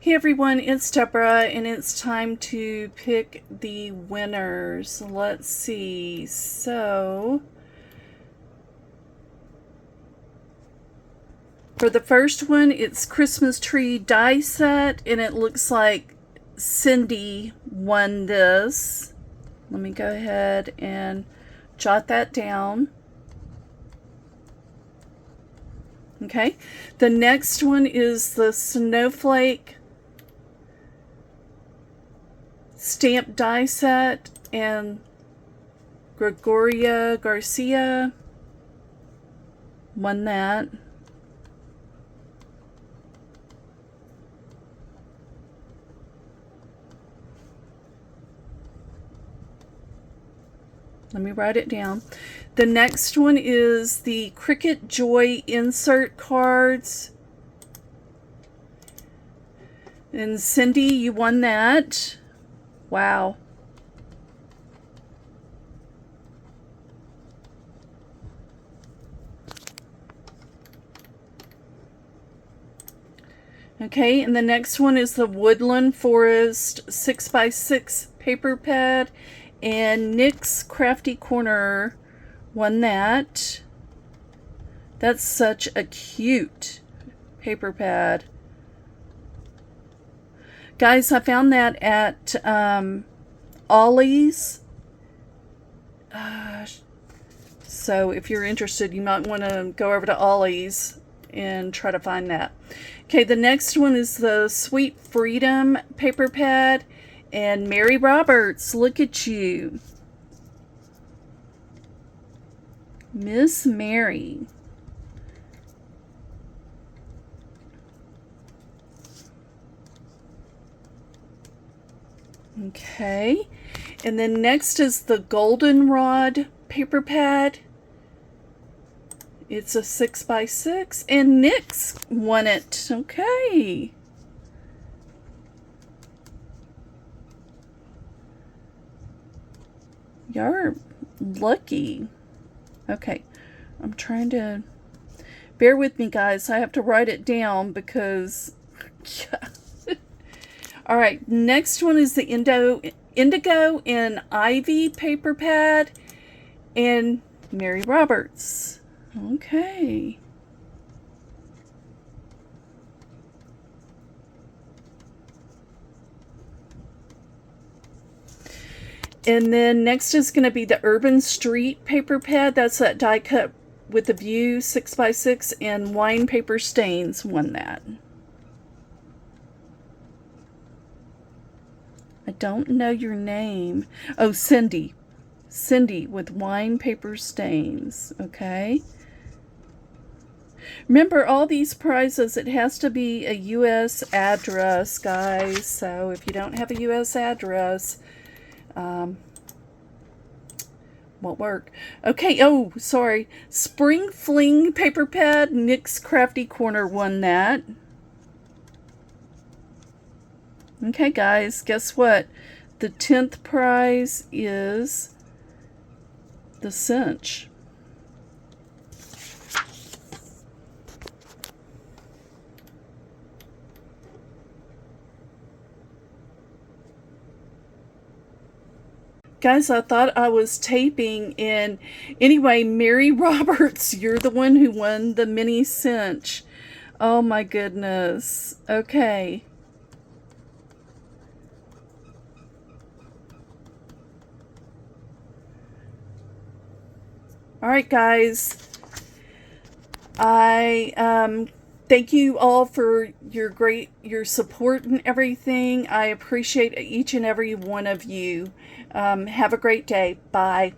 Hey everyone, it's Deborah, and it's time to pick the winners. Let's see. So, for the first one, it's Christmas Tree Die Set, and it looks like Cindy won this. Let me go ahead and jot that down. Okay. The next one is the Snowflake Stamp Die Set, and Gregoria Garcia won that. Let me write it down. The next one is the Cricut Joy insert cards. And Cindy, you won that. Wow. Okay, and the next one is the Woodland Forest 6x6 paper pad, and Nick's Crafty Corner won that. That's such a cute paper pad. Guys, I found that at Ollie's. So if you're interested, you might want to go over to Ollie's and try to find that. Okay, the next one is the Sweet Freedom paper pad, and Mary Roberts, look at you. Miss Mary. Okay, and then next is the Goldenrod paper pad. It's a 6x6, and Nick's won it. Okay. You're lucky. Okay, I'm trying to... Bear with me, guys. I have to write it down because... All right, next one is the Indigo and Ivy paper pad, and Mary Roberts. Okay. And then next is going to be the Urban Street paper pad. That's that die cut with the view 6x6, and Wine Paper Stains won that. I don't know your name. Oh, Cindy. Cindy with Wine Paper Stains. Okay. Remember, all these prizes, it has to be a U.S. address, guys. So if you don't have a U.S. address, won't work. Okay, oh, sorry. Spring Fling paper pad, Nick's Crafty Corner won that. Okay, guys, guess what? The 10th prize is the cinch. Guys, I thought I was taping, and anyway, Mary Roberts, you're the one who won the mini cinch. Oh my goodness. Okay. All right, guys. I thank you all for your support and everything. I appreciate each and every one of you. Have a great day. Bye.